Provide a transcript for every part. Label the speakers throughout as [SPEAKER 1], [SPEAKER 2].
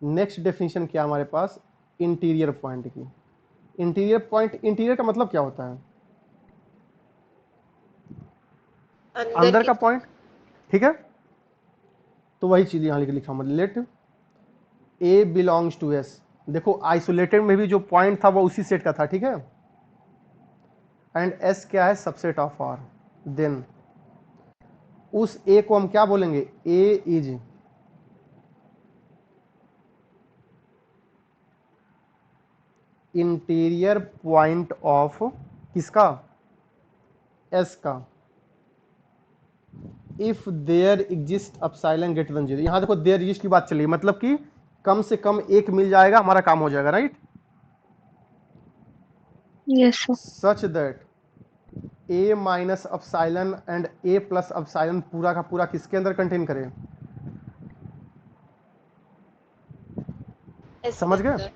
[SPEAKER 1] Next definition क्या हमारे पास, interior point की। इंटीरियर पॉइंट, इंटीरियर का मतलब क्या होता है, अंदर का पॉइंट, ठीक है। तो वही चीज यहां लिखा हूं, let A belongs to S. देखो आइसोलेटेड में भी जो पॉइंट था वो उसी सेट का था, ठीक है। एंड एस क्या है, सबसेट ऑफ आर। देन उस ए को हम क्या बोलेंगे, A is interior point of किसका, एस का, if there exist epsilon greater than 0। यहां देखो देयर एग्जिस्ट की बात चली, मतलब कि कम से कम एक मिल जाएगा, हमारा काम हो जाएगा, right.
[SPEAKER 2] Yes sir.
[SPEAKER 1] Such that A minus epsilon and A plus epsilon पूरा का पूरा किसके अंदर कंटेन करे, समझ गए,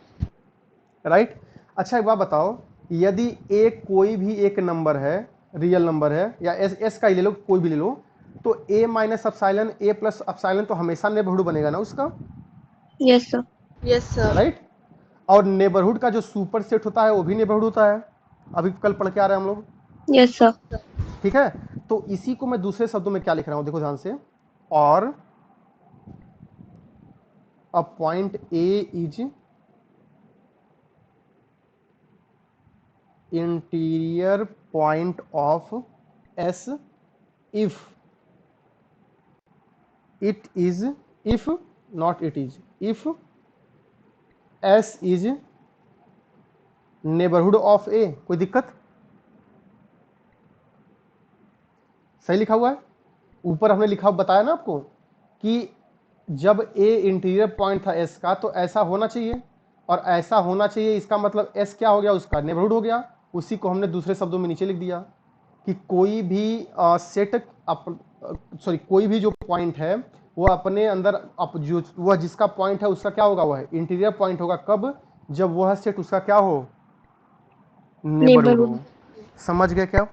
[SPEAKER 1] राइट। अच्छा एक बात बताओ, यदि ए कोई भी एक नंबर है, रियल नंबर है, या एस एस का ही ले लो, कोई भी ले लो, तो ए माइनस अपसाइलन ए प्लस अपसाइलन तो हमेशा नेबरहुड बनेगा ना उसका,
[SPEAKER 2] yes sir.
[SPEAKER 3] Yes sir.
[SPEAKER 1] Right. और नेबरहुड का जो सुपर सेट होता है वो भी नेबरहुड होता है, अभी कल पढ़ के आ रहे हैं हम लोग,
[SPEAKER 2] यस सर।
[SPEAKER 1] ठीक है। तो इसी को मैं दूसरे शब्दों में क्या लिख रहा हूं, देखो ध्यान से, और a point A is interior point of S if it is, if not it is, if s is neighborhood of a, कोई दिक्कत, सही लिखा हुआ है। ऊपर हमने लिखा बताया ना आपको कि जब a इंटीरियर पॉइंट था s का तो ऐसा होना चाहिए, और ऐसा होना चाहिए इसका मतलब s क्या हो गया, उसका नेबरहुड हो गया। उसी को हमने दूसरे शब्दों में नीचे लिख दिया कि कोई भी सेट, सॉरी कोई भी जो पॉइंट है वो अपने अंदर जो वह जिसका पॉइंट है उसका क्या होगा, वह है इंटीरियर पॉइंट होगा, कब, जब वह सेट उसका क्या हो, नेबरहुड हो। समझ गए क्या,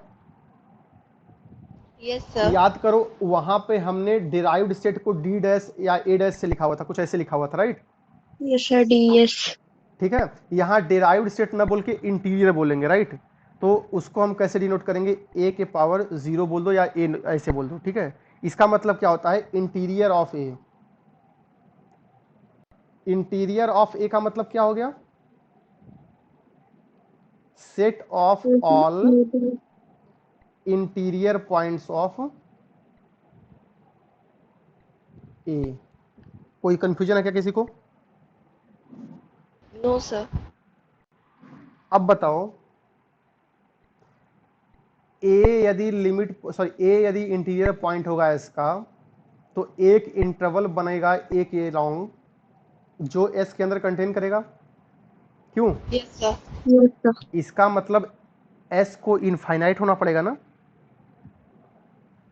[SPEAKER 3] यस सर।
[SPEAKER 1] याद करो वहां पे हमने डिराइव्ड सेट को डी डैश या ए डैश से लिखा हुआ था, कुछ ऐसे लिखा हुआ था, right.
[SPEAKER 2] Yes sir. D yes.
[SPEAKER 1] ठीक है, यहाँ डिराइव्ड सेट ना बोल के इंटीरियर बोलेंगे, राइट। तो उसको हम कैसे डिनोट करेंगे, ए के पावर 0 बोल दो या ए ऐसे बोल दो, ठीक है। इसका मतलब क्या होता है, interior of A. Interior of A का मतलब क्या हो गया, set of all interior points of A. कोई कंफ्यूजन है क्या किसी को,
[SPEAKER 3] नो सर।
[SPEAKER 1] अब बताओ, ए यदि लिमिट, सॉरी ए यदि इंटीरियर पॉइंट होगा इसका, तो एक इंटरवल बनेगा ए के लॉन्ग जो एस के अंदर कंटेन करेगा, क्यों,
[SPEAKER 3] यस सर।
[SPEAKER 2] Yes sir.
[SPEAKER 1] इसका मतलब एस को इनफाइनाइट होना पड़ेगा ना।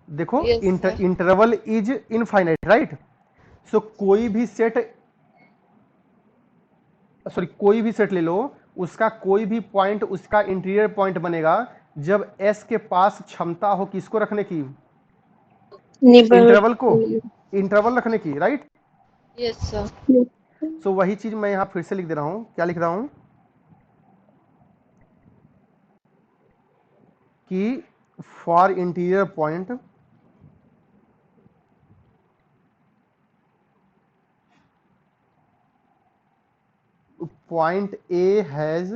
[SPEAKER 1] देखो
[SPEAKER 3] yes sir.
[SPEAKER 1] Interval is infinite, right. So कोई भी सेट, सॉरी कोई भी सेट ले लो, उसका कोई भी पॉइंट उसका इंटीरियर पॉइंट बनेगा जब एस के पास क्षमता हो किसको रखने की, इंटरवल को, इंटरवल रखने की, राइट।
[SPEAKER 3] Yes sir.
[SPEAKER 1] सो वही चीज मैं यहां फिर से लिख दे रहा हूं, क्या लिख रहा हूं कि for interior point point A has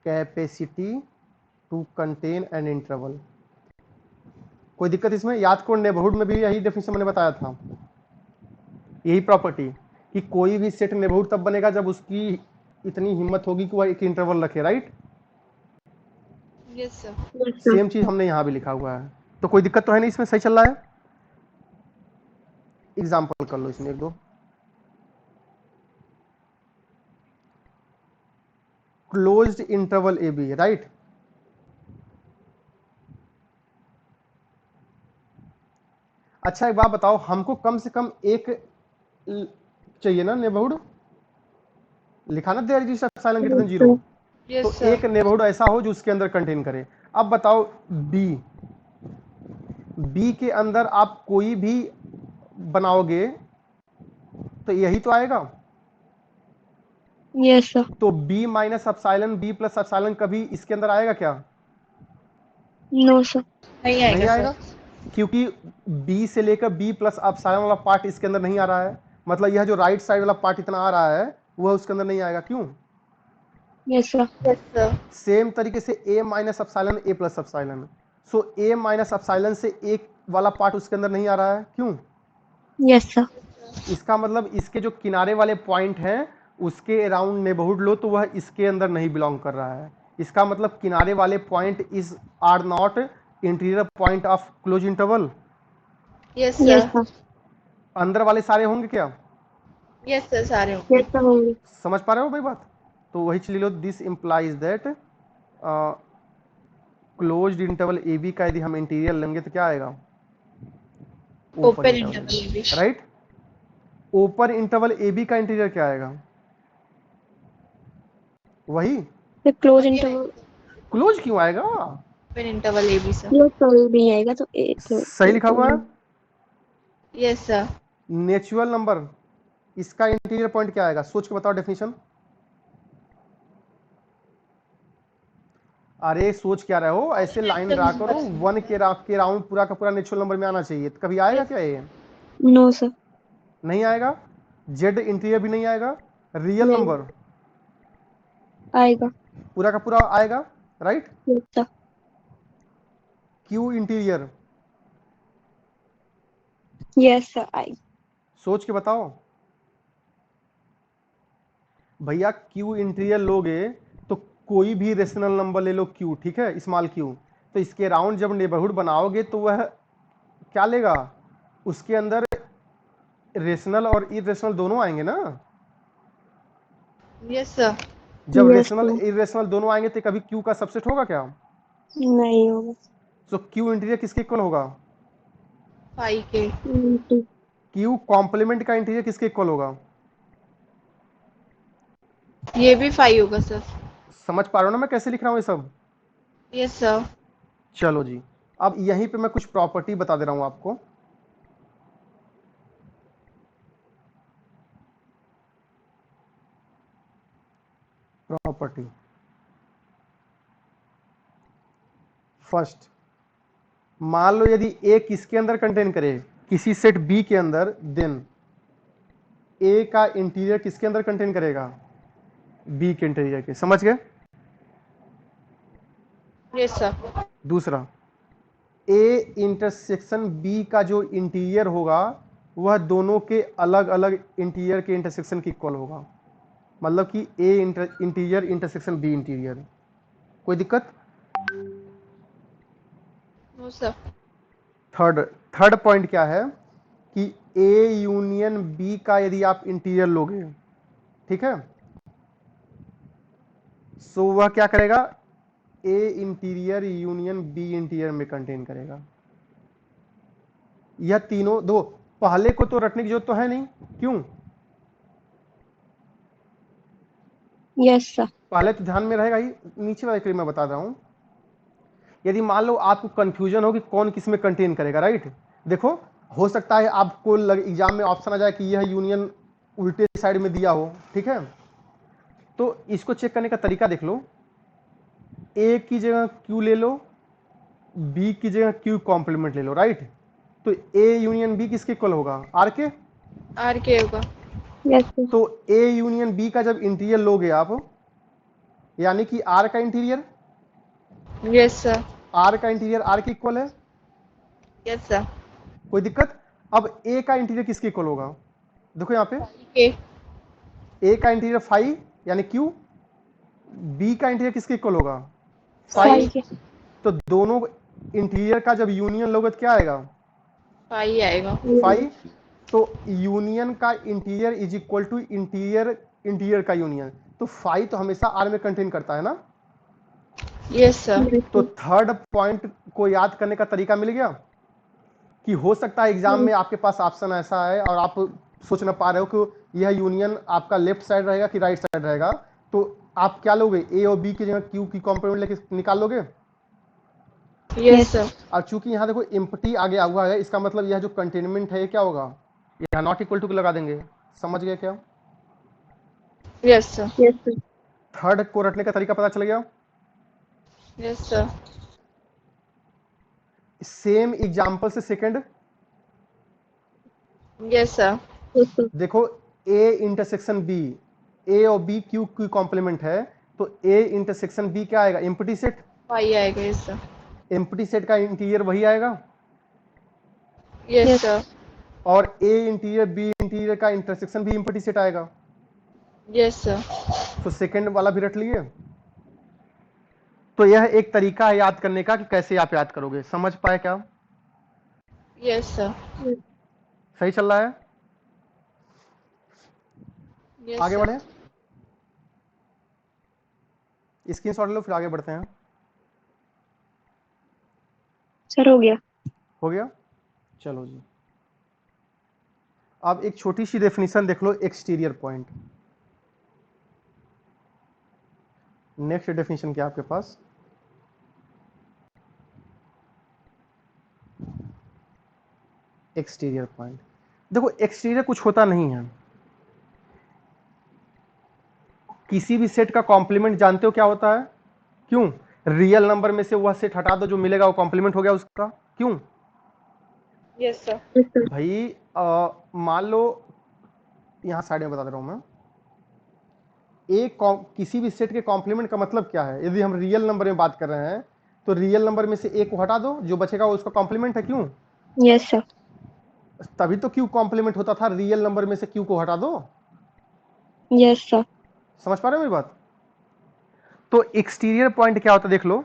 [SPEAKER 1] capacity to contain an interval. कोई दिक्कत इसमें, याद करो नेबरहुड में भी यही डेफिनेशन मैंने बताया था, यही प्रॉपर्टी कि कोई भी सेट नेबरहुड तब बनेगा जब उसकी इतनी हिम्मत होगी कि वह एक इंटरवल रखे, राइट।
[SPEAKER 3] Yes sir.
[SPEAKER 1] सेम चीज हमने यहां भी लिखा हुआ है, तो कोई दिक्कत तो है नहीं इसमें, सही चल रहा है। एग्जाम्पल कर लो इसमें एक दो, closed interval A B, right. अच्छा एक बात बताओ, हमको कम से कम एक चाहिए ना नेबरहुड, लिखा ना there is epsilon greater than 0। तो
[SPEAKER 3] यस सर।
[SPEAKER 1] एक नेबरहुड ऐसा हो जो उसके अंदर कंटेन करे। अब बताओ बी, बी के अंदर आप कोई भी बनाओगे तो यही तो आएगा।
[SPEAKER 2] Yes sir.
[SPEAKER 1] तो b minus epsilon b plus epsilon कभी इसके अंदर आएगा क्या?
[SPEAKER 2] No sir.
[SPEAKER 3] नहीं
[SPEAKER 1] नहीं
[SPEAKER 3] आएगा
[SPEAKER 1] आएगा,
[SPEAKER 3] सर।
[SPEAKER 1] क्योंकि b से लेकर b प्लस एप्सिलॉन वाला पार्ट इसके अंदर नहीं आ रहा है। मतलब यह जो राइट साइड वाला पार्ट इतना आ रहा है वह उसके अंदर नहीं आएगा। क्यों?
[SPEAKER 2] Yes sir.
[SPEAKER 3] Yes sir.
[SPEAKER 1] Same तरीके से a minus epsilon a plus epsilon, so a minus epsilon से एक वाला पार्ट उसके अंदर नहीं आ रहा है। क्यों?
[SPEAKER 2] Yes sir.
[SPEAKER 1] इसका मतलब इसके जो किनारे वाले पॉइंट हैं उसके अराउंड नेबरहुड लो तो वह इसके अंदर नहीं बिलोंग कर रहा है। इसका मतलब किनारे वाले point is are not interior point of close interval.
[SPEAKER 3] Yes
[SPEAKER 2] yes
[SPEAKER 3] sir.
[SPEAKER 2] Sir.
[SPEAKER 1] अंदर वाले सारे होंगे क्या?
[SPEAKER 3] यस सर, सारे होंगे।
[SPEAKER 2] यस सर होंगे।
[SPEAKER 1] समझ पा रहे हो भाई बात? तो वही चीज लो, this implies that closed interval A B का यदि हम इंटीरियर लेंगे तो क्या आएगा?
[SPEAKER 3] ओपन
[SPEAKER 1] इंटरवल
[SPEAKER 3] इंटरवल भी।
[SPEAKER 1] Right. Open interval A B का इंटीरियर क्या आएगा? वही
[SPEAKER 2] फिर क्लोज इंटरवल।
[SPEAKER 1] क्लोज क्यों आएगा?
[SPEAKER 3] Open interval A B sir.
[SPEAKER 2] Close interval भी आएगा तो ए
[SPEAKER 1] सही लिखा हुआ है।
[SPEAKER 3] Yes sir.
[SPEAKER 1] नेचुरल नंबर इसका इंटीरियर पॉइंट क्या आएगा? सोच के बताओ डेफिनेशन। अरे सोच क्या रहे हो, ऐसे लाइन ड्रा करो, वन के राउंड पूरा का पूरा नेचुरल नंबर में आना चाहिए। तो कभी आएगा क्या ये?
[SPEAKER 2] No sir.
[SPEAKER 1] नहीं आएगा। जेड इंटीरियर भी नहीं आएगा। रियल
[SPEAKER 2] नहीं
[SPEAKER 1] नंबर
[SPEAKER 2] आएगा।
[SPEAKER 1] पूरा का पूरा आएगा, right.
[SPEAKER 2] Yes sir.
[SPEAKER 1] Q interior
[SPEAKER 2] yes sir आएगा।
[SPEAKER 1] सोच के बताओ भैया। क्यू इंटीरियर लोगे तो कोई भी रेशनल नंबर ले लो क्यू, ठीक है, स्मॉल क्यू, तो इसके राउंड जब नेबरहुड बनाओगे तो वह क्या लेगा? उसके अंदर रेशनल और इरेशनल दोनों आएंगे ना।
[SPEAKER 3] Yes sir.
[SPEAKER 1] जब
[SPEAKER 2] यस
[SPEAKER 1] रेशनल
[SPEAKER 2] सर।
[SPEAKER 1] इरेशनल दोनों आएंगे तो कभी क्यू का सबसेट होगा क्या?
[SPEAKER 2] नहीं होगा।
[SPEAKER 1] तो क्यू इंटीरियर किसके इक्वल होगा?
[SPEAKER 3] 5 के।
[SPEAKER 1] क्यू कॉम्प्लीमेंट का इंटीरियर किसके इक्वल होगा?
[SPEAKER 3] ये भी 5 होगा सर।
[SPEAKER 1] समझ पा रहे हो ना मैं कैसे लिख रहा हूँ ये सब?
[SPEAKER 3] Yes sir.
[SPEAKER 1] चलो जी, अब यहीं पे मैं कुछ प्रॉपर्टी बता दे रहा हूं आपको। प्रॉपर्टी फर्स्ट, मान लो यदि ए किसके अंदर कंटेन करे, किसी सेट बी के अंदर, देन ए का इंटीरियर किसके अंदर कंटेन करेगा? बी के इंटीरियर के। समझ गए?
[SPEAKER 3] Yes sir.
[SPEAKER 1] दूसरा, ए इंटरसेक्शन बी का जो इंटीरियर होगा वह दोनों के अलग अलग इंटीरियर के इंटरसेक्शन के इक्वल होगा। मतलब कि ए इंटीरियर इंटरसेक्शन बी इंटीरियर। कोई दिक्कत?
[SPEAKER 3] No sir.
[SPEAKER 1] थर्ड पॉइंट क्या है कि ए यूनियन बी का यदि आप इंटीरियर लोगे, ठीक है, सो वह क्या करेगा? ए इंटीरियर यूनियन बी इंटीरियर में कंटेन करेगा। यह तीनों दो, पहले को तो रटने की जरूरत तो है नहीं। क्यों?
[SPEAKER 2] Yes sir.
[SPEAKER 1] पहले तो ध्यान में रहेगा ही। नीचे वाले के लिए मैं बता रहा हूं, यदि मान लो आपको कंफ्यूजन हो कि कौन किस में कंटेन करेगा, राइट। देखो, हो सकता है आपको एग्जाम में ऑप्शन आ जाए कि यह यूनियन उल्टे साइड में दिया हो, ठीक है, तो इसको चेक करने का तरीका देख लो। ए की जगह क्यू ले लो, बी की जगह क्यू कॉम्प्लीमेंट ले लो, राइट। तो ए यूनियन बी किसके इक्वल होगा? आर के।
[SPEAKER 3] आर के होगा।
[SPEAKER 2] Yes sir.
[SPEAKER 1] तो ए यूनियन बी का जब इंटीरियर लोगे आप, यानी कि आर का इंटीरियर,
[SPEAKER 3] यस सर।
[SPEAKER 1] आर का इंटीरियर आर के इक्वल है।
[SPEAKER 3] Yes sir.
[SPEAKER 1] कोई दिक्कत? अब ए का इंटीरियर किसके इक्वल होगा? देखो यहाँ पे,
[SPEAKER 3] के।
[SPEAKER 1] ए का इंटीरियर 5 यानी क्यू, बी का इंटीरियर किसके इक्वल होगा? 5।
[SPEAKER 2] 5
[SPEAKER 1] तो दोनों इंटीरियर का जब यूनियन लोगे तो क्या आएगा?
[SPEAKER 3] 5 आएगा।
[SPEAKER 1] 5। तो यूनियन का interior is equal to interior का यूनियन। तो 5 तो हमेशा आर में कंटेन करता है ना।
[SPEAKER 3] Yes sir.
[SPEAKER 1] तो थर्ड पॉइंट को याद करने का तरीका मिल गया कि हो सकता है एग्जाम में आपके पास ऑप्शन ऐसा है और आप सोच ना पा रहे हो कि यह यूनियन आपका लेफ्ट साइड रहेगा कि राइट साइड रहेगा। तो आप क्या लोगे? ए और बी की जगह क्यू की कॉम्प्लीमेंट लेके निकाल लोगे।
[SPEAKER 3] Yes sir.
[SPEAKER 1] और चूंकि यहाँ देखो एम्प्टी आ गया हुआ है, इसका मतलब यह जो कंटेनमेंट है ये क्या होगा? यहाँ नॉट इक्वल टू लगा देंगे। समझ गए क्या?
[SPEAKER 3] Yes, sir.
[SPEAKER 2] Yes, sir.
[SPEAKER 1] Third को रटने का तरीका पता चल गया?
[SPEAKER 3] Yes, sir.
[SPEAKER 1] सेम एग्जाम्पल से second
[SPEAKER 3] Yes, sir.
[SPEAKER 2] Yes, sir.
[SPEAKER 1] देखो, ए इंटरसेक्शन बी, ए और बी क्यू की कॉम्प्लीमेंट है, तो ए इंटरसेक्शन बी क्या आएगा? Empty set.
[SPEAKER 3] Phi आएगा। Yes, sir.
[SPEAKER 1] एम्प्टी सेट का इंटीरियर वही आएगा,
[SPEAKER 3] Yes,
[SPEAKER 2] Yes.
[SPEAKER 3] sir.
[SPEAKER 1] और ए इंटीरियर बी इंटीरियर का इंटरसेक्शन भी एम्प्टी सेट आएगा।
[SPEAKER 3] Yes, sir.
[SPEAKER 1] तो सेकंड वाला भी रट लिए। तो यह एक तरीका है याद करने का कि कैसे आप याद करोगे। समझ पाए क्या?
[SPEAKER 3] Yes, sir.
[SPEAKER 1] सही चल रहा है?
[SPEAKER 3] Yes,
[SPEAKER 1] आगे
[SPEAKER 3] sir.
[SPEAKER 1] बढ़े, स्क्रीनशॉट लो फिर आगे बढ़ते हैं।
[SPEAKER 2] सर हो गया।
[SPEAKER 1] हो गया, चलो जी। अब एक छोटी सी डेफिनेशन देख लो, एक्सटीरियर पॉइंट। नेक्स्ट डेफिनेशन क्या आपके पास? Exterior point. देखो, एक्सटीरियर कुछ होता नहीं है। किसी भी सेट का कॉम्प्लीमेंट जानते हो क्या होता है? क्यों? रियल नंबर में से वह सेट हटा दो जो मिलेगा, वो कॉम्प्लीमेंट हो गया उसका। क्यों
[SPEAKER 3] Yes, sir.
[SPEAKER 2] Yes, sir.
[SPEAKER 1] भाई? मान लो, यहां साइड में बता दे रहा हूं मैं, किसी भी सेट के कॉम्प्लीमेंट का मतलब क्या है? यदि हम रियल नंबर में बात कर रहे हैं तो रियल नंबर में से एक को हटा दो, जो बचेगा वो उसका कॉम्प्लीमेंट है। क्यों?
[SPEAKER 2] Yes, sir.
[SPEAKER 1] तभी तो क्यू कॉम्प्लीमेंट होता था, रियल नंबर में से क्यू को हटा दो।
[SPEAKER 2] Yes, sir.
[SPEAKER 1] समझ पा रहे हो मेरी बात? तो एक्सटीरियर पॉइंट क्या होता है देख लो।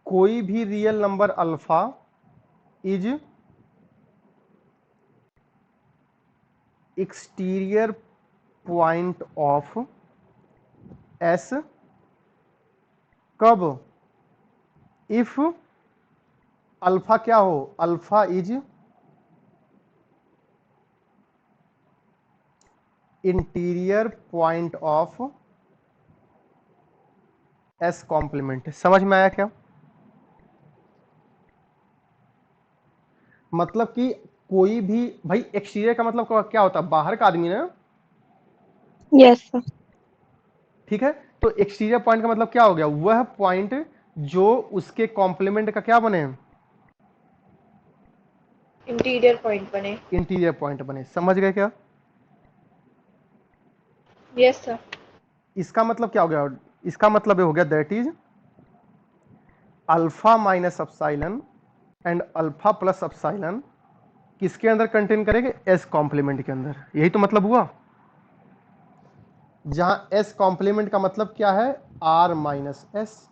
[SPEAKER 1] कोई भी real number alpha is exterior point of S कब? इफ अल्फा क्या हो? Alpha is interior point of S complement. समझ में आया क्या? मतलब कि कोई भी, भाई एक्सटीरियर का मतलब क्या होता है? बाहर का आदमी ना,
[SPEAKER 2] Yes, sir.
[SPEAKER 1] ठीक है? तो एक्सटीरियर पॉइंट का मतलब क्या हो गया? वह पॉइंट जो उसके कॉम्प्लीमेंट का क्या बने?
[SPEAKER 3] Interior point बने।
[SPEAKER 1] इंटीरियर पॉइंट बने। समझ गए क्या?
[SPEAKER 3] Yes, sir.
[SPEAKER 1] इसका मतलब क्या हो गया? इसका मतलब ये हो गया that is alpha minus epsilon and alpha plus epsilon किसके अंदर कंटेन करेंगे? एस कॉम्प्लीमेंट के अंदर। यही तो मतलब हुआ। जहां एस कॉम्प्लीमेंट का मतलब क्या है? R minus S.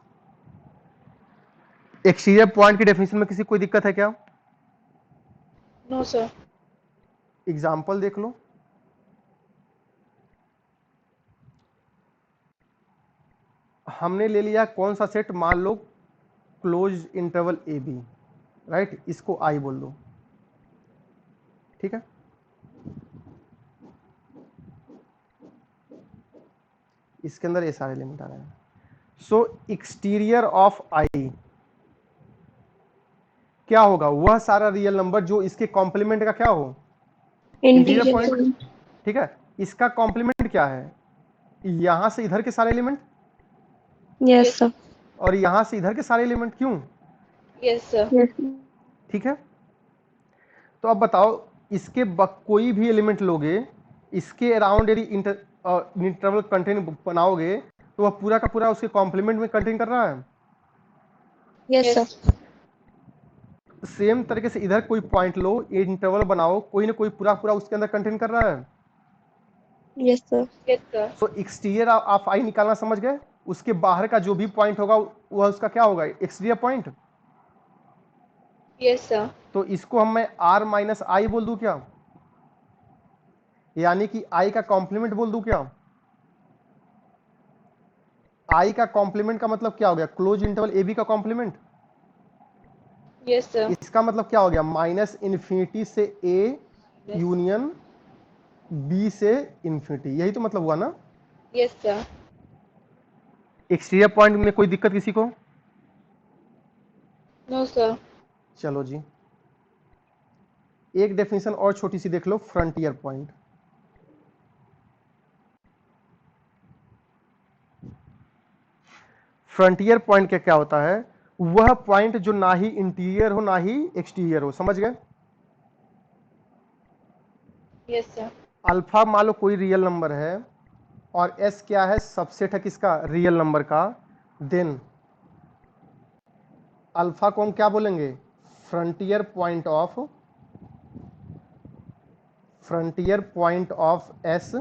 [SPEAKER 1] Exterior point की डेफिनेशन में किसी कोई दिक्कत है क्या?
[SPEAKER 3] No, sir.
[SPEAKER 1] एग्जाम्पल देख लो। हमने ले लिया कौन सा सेट? मान लो close interval A B, right? इसको आई बोल दो, ठीक है? इसके अंदर ये सारे एलिमेंट आ रहे हैं। सो एक्सटीरियर ऑफ आई क्या होगा? वह सारा रियल नंबर जो इसके कॉम्प्लीमेंट का क्या हो? Interior
[SPEAKER 2] Interior
[SPEAKER 1] point,
[SPEAKER 2] point.
[SPEAKER 1] ठीक है? इसका कॉम्प्लीमेंट क्या है? यहां से इधर के सारे एलिमेंट
[SPEAKER 2] Yes, sir.
[SPEAKER 1] और यहां से इधर के सारे एलिमेंट। क्यों?
[SPEAKER 3] Yes, sir.
[SPEAKER 2] Yes, sir.
[SPEAKER 1] ठीक है? तो अब बताओ, इसके कोई भी एलिमेंट लोगे, इसके अराउंड यदि इंटरवल कंटेन बनाओगे तो वह पूरा का पूरा उसके कॉम्प्लीमेंट में कंटेन कर रहा है।
[SPEAKER 2] Yes, sir.
[SPEAKER 1] सेम तरीके से इधर कोई पॉइंट लो, इंटरवल बनाओ, कोई ना कोई पूरा पूरा उसके अंदर कंटेन कर रहा है।
[SPEAKER 2] Yes, sir.
[SPEAKER 3] Yes, sir.
[SPEAKER 1] So exterior of I निकालना समझ गए? उसके बाहर का जो भी पॉइंट होगा वह उसका क्या होगा? Exterior point.
[SPEAKER 3] Yes, sir.
[SPEAKER 1] तो इसको हम मैं आर माइनस आई बोल दूं क्या? यानी कि आई का कॉम्प्लीमेंट बोल दूं क्या? आई का कॉम्प्लीमेंट का मतलब क्या हो गया? क्लोज इंटरवल ए बी का कॉम्प्लीमेंट।
[SPEAKER 3] Yes, sir.
[SPEAKER 1] इसका मतलब क्या हो गया? माइनस इन्फिनिटी से ए यूनियन बी से इन्फिनिटी। यही तो मतलब हुआ ना?
[SPEAKER 3] Yes, sir.
[SPEAKER 1] एक्सटीरियर पॉइंट में कोई दिक्कत किसी को?
[SPEAKER 3] No, sir.
[SPEAKER 1] चलो जी, एक डेफिनेशन और छोटी सी देख लो, फ्रंटियर पॉइंट। फ्रंटियर पॉइंट का क्या होता है? वह पॉइंट जो ना ही इंटीरियर हो ना ही एक्सटीरियर हो। समझ गए?
[SPEAKER 3] Yes, sir.
[SPEAKER 1] अल्फा मान लो कोई रियल नंबर है और एस क्या है? सबसेट है किसका? रियल नंबर का। देन अल्फा को हम क्या बोलेंगे? Frontier point of S.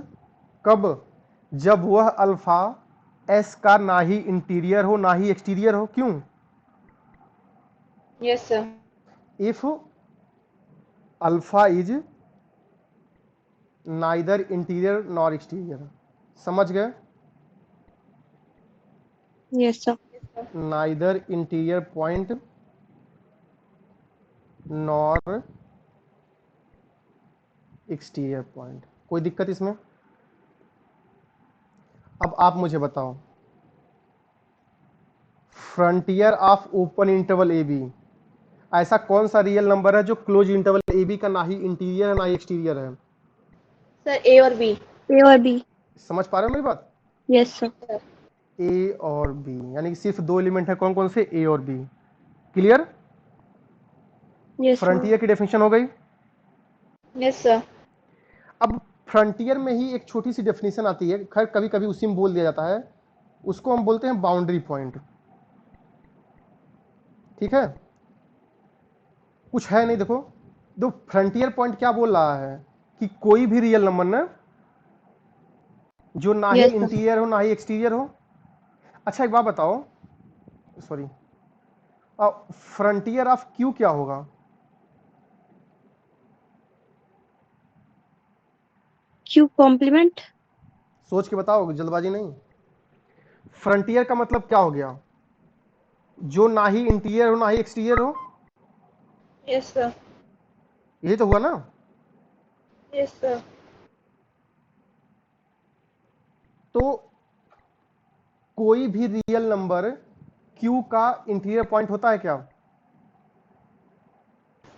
[SPEAKER 1] कब? जब वह अल्फा एस का ना ही इंटीरियर हो ना ही एक्सटीरियर हो। क्यों?
[SPEAKER 3] Yes, sir.
[SPEAKER 1] If alpha is neither interior nor exterior. समझ गए?
[SPEAKER 2] Yes, sir.
[SPEAKER 1] Neither interior point nor exterior point. कोई दिक्कत इसमें? अब आप मुझे बताओ, frontier of open interval A B, ऐसा कौन सा रियल नंबर है जो क्लोज इंटरवल ए बी का ना ही इंटीरियर है ना ही एक्सटीरियर है?
[SPEAKER 3] Sir, A or B?
[SPEAKER 2] A or B?
[SPEAKER 1] समझ पा रहे हो मेरी बात?
[SPEAKER 2] Yes, sir.
[SPEAKER 3] Sir.
[SPEAKER 1] ए और बी, यानी कि सिर्फ दो एलिमेंट है। कौन कौन से? ए और B. Clear?
[SPEAKER 2] Yes, sir.
[SPEAKER 1] Frontier की डेफिनेशन हो गई।
[SPEAKER 3] Yes, sir.
[SPEAKER 1] अब फ्रंटियर में ही एक छोटी सी डेफिनेशन आती है, खैर कभी कभी उसी में बोल दिया जाता है, उसको हम बोलते हैं बाउंड्री पॉइंट। ठीक है? कुछ है नहीं, देखो दो फ्रंटियर पॉइंट क्या बोल रहा है कि कोई भी रियल नंबर ना जो ना ही
[SPEAKER 2] Yes, sir.
[SPEAKER 1] इंटीरियर हो ना ही एक्सटीरियर हो। अच्छा एक बात बताओ, सॉरी, फ्रंटियर ऑफ क्यू क्या होगा?
[SPEAKER 2] Q complement?
[SPEAKER 1] सोच के बताओ, जल्दबाजी नहीं। फ्रंटियर का मतलब क्या हो गया? जो ना ही इंटीरियर हो ना ही एक्सटीरियर हो।
[SPEAKER 3] Yes, sir.
[SPEAKER 1] यही तो हुआ ना?
[SPEAKER 3] Yes, sir.
[SPEAKER 1] तो कोई भी रियल नंबर क्यू का इंटीरियर पॉइंट होता है क्या?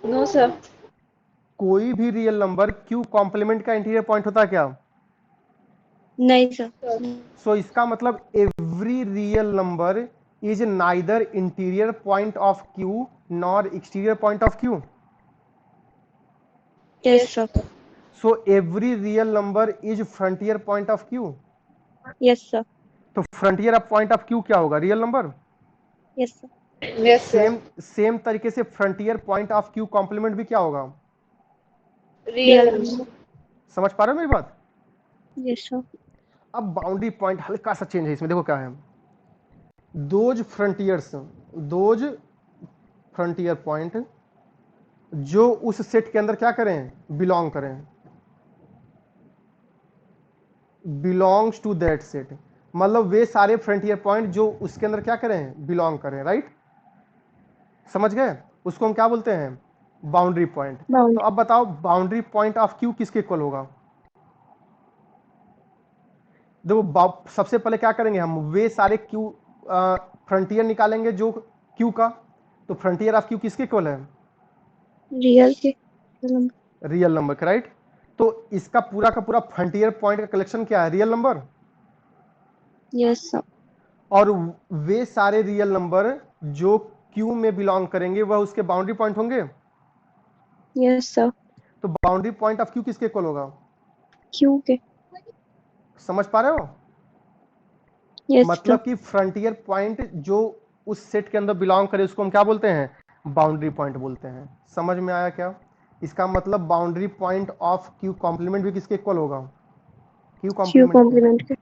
[SPEAKER 3] No, sir.
[SPEAKER 1] कोई भी रियल नंबर क्यू कॉम्प्लीमेंट का इंटीरियर पॉइंट होता है क्या?
[SPEAKER 2] नहीं, sir.
[SPEAKER 3] Sir.
[SPEAKER 1] सो इसका मतलब every real number is neither interior point of Q nor exterior point of Q.
[SPEAKER 2] Yes, sir.
[SPEAKER 1] So every real number is frontier point of Q.
[SPEAKER 2] Yes, sir.
[SPEAKER 1] तो frontier of point of Q क्या होगा? Real number.
[SPEAKER 2] Yes, sir.
[SPEAKER 3] Yes, sir.
[SPEAKER 1] Same तरीके से frontier point of Q complement भी क्या होगा?
[SPEAKER 3] Real.
[SPEAKER 1] समझ पा रहे हो मेरी बात?
[SPEAKER 2] Yes, sir.
[SPEAKER 1] अब बाउंड्री पॉइंट हल्का सा चेंज है इसमें। देखो क्या है, दोज फ्रंटियर पॉइंट जो उस सेट के अंदर क्या करें? बिलोंग करें, बिलोंग्स टू दैट सेट। मतलब वे सारे फ्रंटियर पॉइंट जो उसके अंदर क्या करें? बिलोंग करें। राइट? समझ गए? उसको हम क्या बोलते हैं? Boundary point.
[SPEAKER 2] Bound.
[SPEAKER 1] तो अब बताओ बाउंड्री पॉइंट ऑफ क्यू किसके इक्वल होगा? देखो सबसे पहले क्या करेंगे हम? वे सारे क्यू फ्रंटियर निकालेंगे जो क्यू का। तो फ्रंटियर ऑफ क्यू किसके इक्वल है?
[SPEAKER 2] Real के.
[SPEAKER 1] रियल नंबर का। राइट? तो इसका पूरा का पूरा फ्रंटियर पॉइंट का कलेक्शन क्या है? Real number.
[SPEAKER 2] Yes, sir.
[SPEAKER 1] और वे सारे रियल नंबर जो क्यू में बिलोंग करेंगे वह उसके बाउंड्री पॉइंट होंगे।
[SPEAKER 2] Yes, sir.
[SPEAKER 1] तो बाउंड्री पॉइंट ऑफ क्यू किसके इक्वल होगा?
[SPEAKER 2] Q के.
[SPEAKER 1] समझ पा रहे हो?
[SPEAKER 2] Yes,
[SPEAKER 1] मतलब
[SPEAKER 2] sir.
[SPEAKER 1] कि फ्रंटियर पॉइंट जो उस सेट के अंदर बिलोंग करे उसको हम क्या बोलते हैं? बाउंड्री पॉइंट बोलते हैं। समझ में आया क्या? इसका मतलब boundary point of Q complement भी किसके इक्वल होगा? क्यू
[SPEAKER 2] Q
[SPEAKER 1] कॉम्प्लीमेंट के।
[SPEAKER 2] complement के.